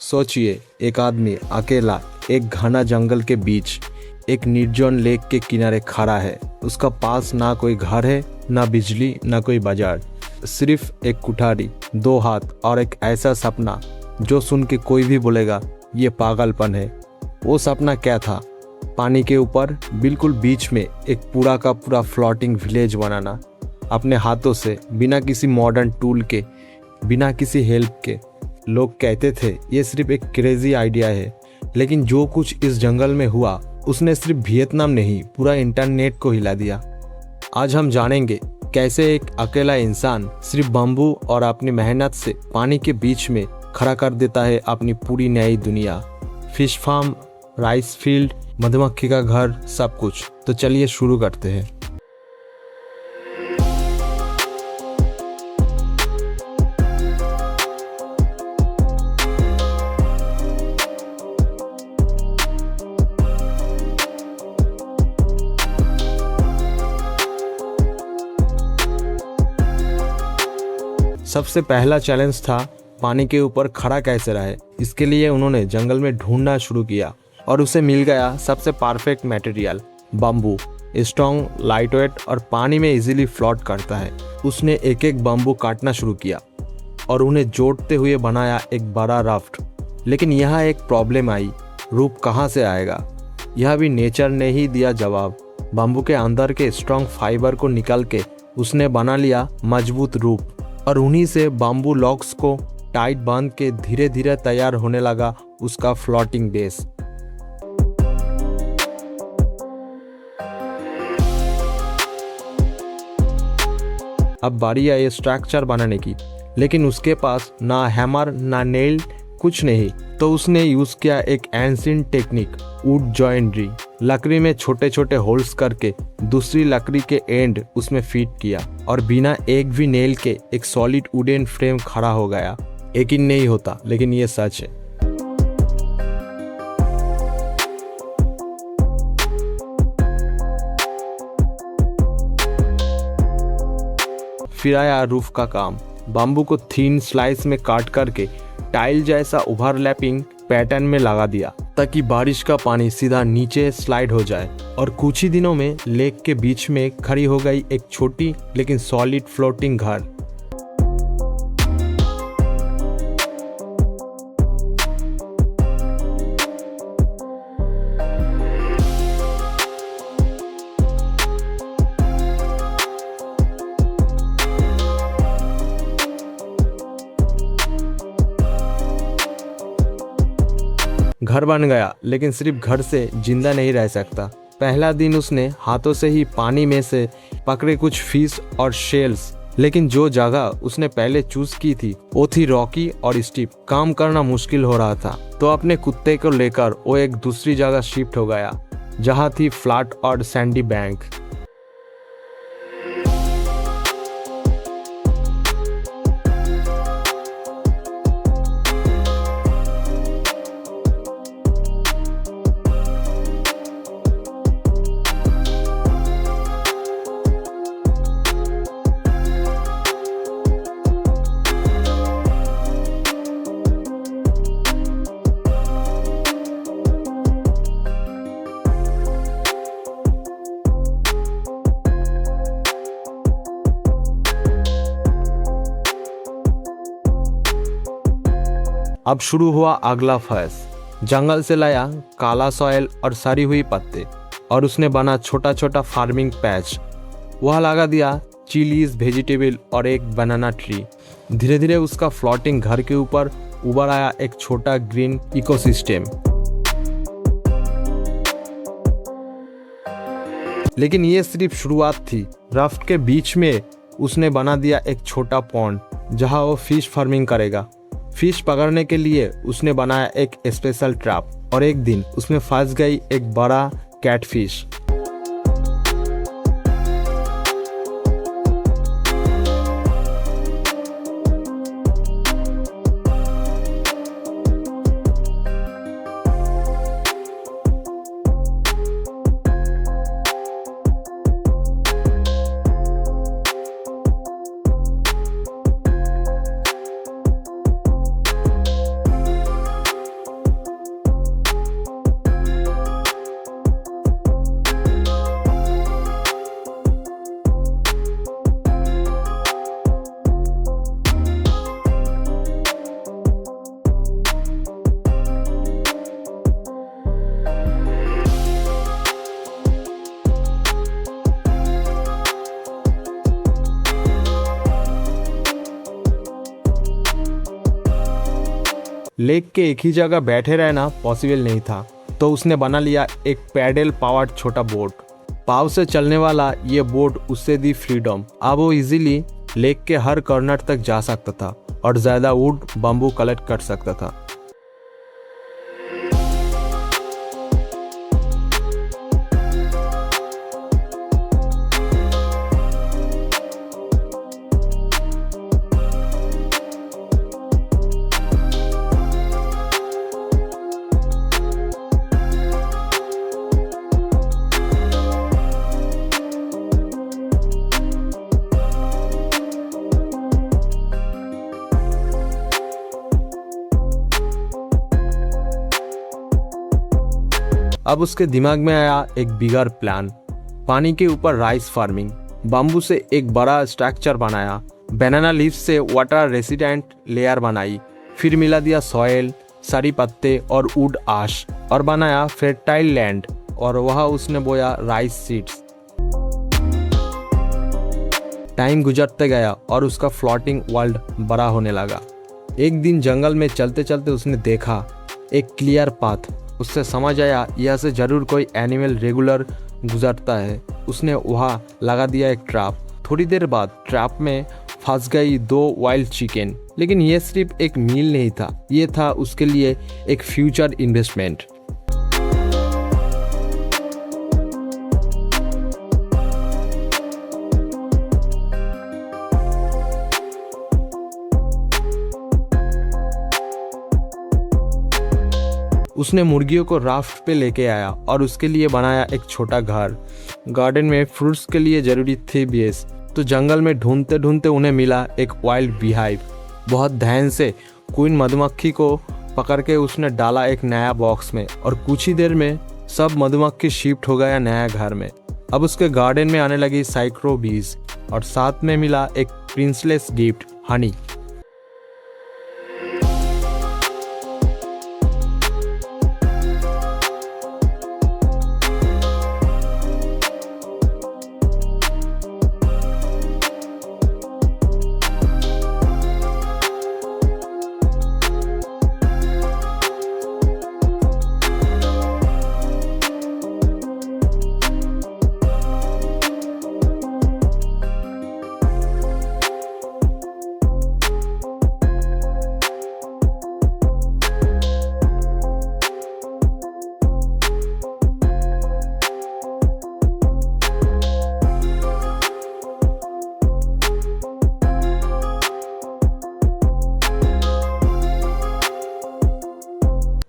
सोचिए, एक आदमी अकेला एक घना जंगल के बीच एक निर्जन लेक के किनारे खड़ा है। उसका पास ना कोई घर है, ना बिजली, ना कोई बाजार, सिर्फ एक कुठारी, दो हाथ और एक ऐसा सपना जो सुन के कोई भी बोलेगा ये पागलपन है। वो सपना क्या था? पानी के ऊपर बिल्कुल बीच में एक पूरा का पूरा फ्लोटिंग विलेज बनाना, अपने हाथों से, बिना किसी मॉडर्न टूल के, बिना किसी हेल्प के। लोग कहते थे ये सिर्फ एक क्रेजी आइडिया है, लेकिन जो कुछ इस जंगल में हुआ उसने सिर्फ वियतनाम नहीं, पूरा इंटरनेट को हिला दिया। आज हम जानेंगे कैसे एक अकेला इंसान सिर्फ बम्बू और अपनी मेहनत से पानी के बीच में खड़ा कर देता है अपनी पूरी नई दुनिया। फिश फार्म, राइस फील्ड, मधुमक्खी का घर, सब कुछ। तो चलिए शुरू करते हैं। सबसे पहला चैलेंज था पानी के ऊपर खड़ा कैसे रहे। इसके लिए उन्होंने जंगल में ढूंढना शुरू किया और उसे मिल गया सबसे perfect material, bamboo. Strong, lightweight और पानी में इजीली फ्लोट करता है। उसने एक एक बम्बू काटना शुरू किया और उन्हें जोड़ते हुए बनाया एक बड़ा राफ्ट। लेकिन यहाँ एक प्रॉब्लम आई, रूप कहाँ से आएगा? यह भी नेचर ने ही दिया जवाब। बम्बू के अंदर के स्ट्रॉन्ग फाइबर को निकाल के उसने बना लिया मजबूत रूप, और उन्हीं से बम्बू लॉक्स को टाइट बांध के धीरे धीरे तैयार होने लगा उसका फ्लोटिंग बेस। अब बारी आई स्ट्रक्चर बनाने की, लेकिन उसके पास ना हैमर ना नेल, कुछ नहीं। तो उसने यूज किया एक एंशिएंट टेक्निक, वुड जॉइंट्री। लकड़ी में छोटे छोटे होल्स करके दूसरी लकड़ी के एंड उसमें फिट किया और बिना एक भी नेल के एक सॉलिड वुडन फ्रेम खड़ा हो गया। यकीन नहीं होता, लेकिन ये सच है। फिर आया रूफ का काम। बम्बू को थीन स्लाइस में काट करके टाइल जैसा ओवरलैपिंग पैटर्न में लगा दिया, ताकि बारिश का पानी सीधा नीचे स्लाइड हो जाए। और कुछ ही दिनों में लेक के बीच में खड़ी हो गई एक छोटी लेकिन सॉलिड फ्लोटिंग घर। घर बन गया, लेकिन सिर्फ घर से जिंदा नहीं रह सकता। पहला दिन उसने हाथों से ही पानी में से पकड़े कुछ फिश और शेल्स। लेकिन जो जगह उसने पहले चूज की थी वो थी रॉकी और स्टीप। काम करना मुश्किल हो रहा था, तो अपने कुत्ते को लेकर वो एक दूसरी जगह शिफ्ट हो गया, जहाँ थी फ्लैट और सैंडी बैंक। अब शुरू हुआ अगला फेज। जंगल से लाया काला सॉइल और सड़ी हुई पत्ते, और उसने बना छोटा छोटा फार्मिंग पैच। वह लगा दिया चिलीज, वेजिटेबल और एक बनाना ट्री। धीरे धीरे उसका फ्लोटिंग घर के ऊपर उभर आया एक छोटा ग्रीन इकोसिस्टम। लेकिन ये सिर्फ शुरुआत थी। राफ्ट के बीच में उसने बना दिया एक छोटा पॉन्ड, जहां वो फिश फार्मिंग करेगा। फिश पकड़ने के लिए उसने बनाया एक स्पेशल ट्रैप, और एक दिन उसमें फंस गई एक बड़ा कैटफिश। लेक के एक ही जगह बैठे रहना पॉसिबल नहीं था, तो उसने बना लिया एक पैडल पावर्ड छोटा बोट। पाव से चलने वाला ये बोट उससे दी फ्रीडम। अब वो इजीली लेक के हर कॉर्नर तक जा सकता था और ज़्यादा वुड बम्बू कलेक्ट कर सकता था। अब उसके दिमाग में आया एक बिगर प्लान। पानी के ऊपर राइस फार्मिंग। बाम्बू से एक बड़ा स्ट्रक्चर बनाया, बनाना लीफ से वाटर रेसिस्टेंट लेयर बनाई, फिर मिला दिया सॉइल, सारी पत्ते और वुड आश और बनाया फर्टाइल लैंड, और वहाँ उसने बोया राइस सीड्स। टाइम गुजरते गया और उसका फ्लोटिंग वर्ल्ड बड़ा होने लगा। एक दिन जंगल में चलते चलते उसने देखा एक क्लियर पाथ। उससे समझ आया यह से जरूर कोई एनिमल रेगुलर गुजरता है। उसने वहाँ लगा दिया एक ट्रैप। थोड़ी देर बाद ट्रैप में फंस गई 2 वाइल्ड चिकन। लेकिन यह सिर्फ एक मील नहीं था, ये था उसके लिए एक फ्यूचर इन्वेस्टमेंट। उसने मुर्गियों को राफ्ट पे लेके आया और उसके लिए बनाया एक छोटा घर। गार्डन में फ्रूट्स के लिए जरूरी थे बेस, तो जंगल में ढूंढते ढूंढते उन्हें मिला एक वाइल्ड बीहाइव। बहुत ध्यान से क्वीन मधुमक्खी को पकड़ के उसने डाला एक नया बॉक्स में, और कुछ ही देर में सब मधुमक्खी शिफ्ट हो गया नया घर में। अब उसके गार्डन में आने लगी सैकड़ों बीज, और साथ में मिला एक प्रिंसलेस गिफ्ट, हनी।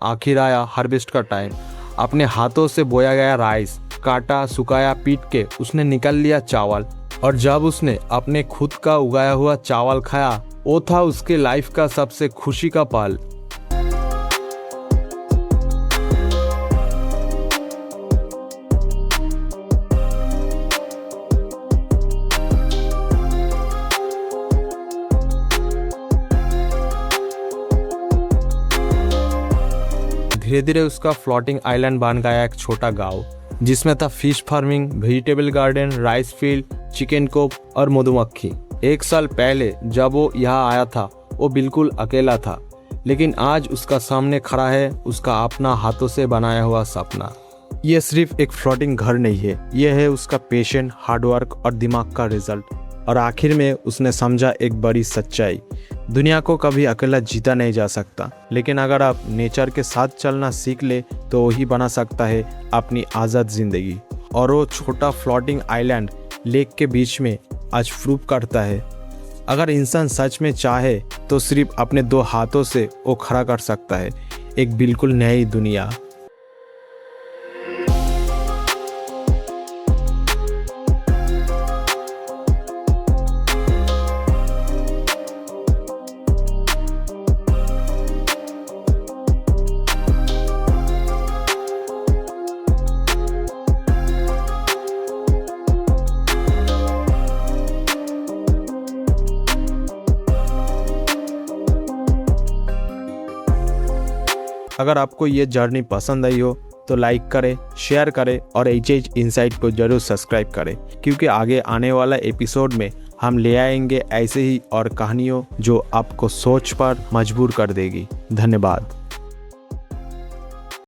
आखिर आया हार्वेस्ट का टाइम। अपने हाथों से बोया गया राइस काटा, सुखाया, पीट के उसने निकाल लिया चावल, और जब उसने अपने खुद का उगाया हुआ चावल खाया, वो था उसके लाइफ का सबसे खुशी का पल। धीरे धीरे उसका फ्लोटिंग आइलैंड बन गया एक छोटा गांव, जिसमें था fish farming, vegetable garden, rice field, chicken coop और मधुमक्खी। 1 साल पहले जब वो यहाँ आया था वो बिल्कुल अकेला था, लेकिन आज उसका सामने खड़ा है उसका अपना हाथों से बनाया हुआ सपना। ये सिर्फ एक फ्लोटिंग घर नहीं है, ये है उसका पेशेंट, हार्डवर्क और दिमाग का रिजल्ट। और आखिर में उसने समझा एक बड़ी सच्चाई, दुनिया को कभी अकेला जीता नहीं जा सकता, लेकिन अगर आप नेचर के साथ चलना सीख ले तो वही बना सकता है अपनी आज़ाद जिंदगी। और वो छोटा फ्लोटिंग आइलैंड लेक के बीच में आज प्रूव करता है, अगर इंसान सच में चाहे तो सिर्फ अपने 2 हाथों से वो खड़ा कर सकता है एक बिल्कुल नई दुनिया। अगर आपको ये जर्नी पसंद आई हो तो लाइक करें, शेयर करें और HH इनसाइट को जरूर सब्सक्राइब करें, क्योंकि आगे आने वाला एपिसोड में हम ले आएंगे ऐसे ही और कहानियों जो आपको सोच पर मजबूर कर देगी। धन्यवाद।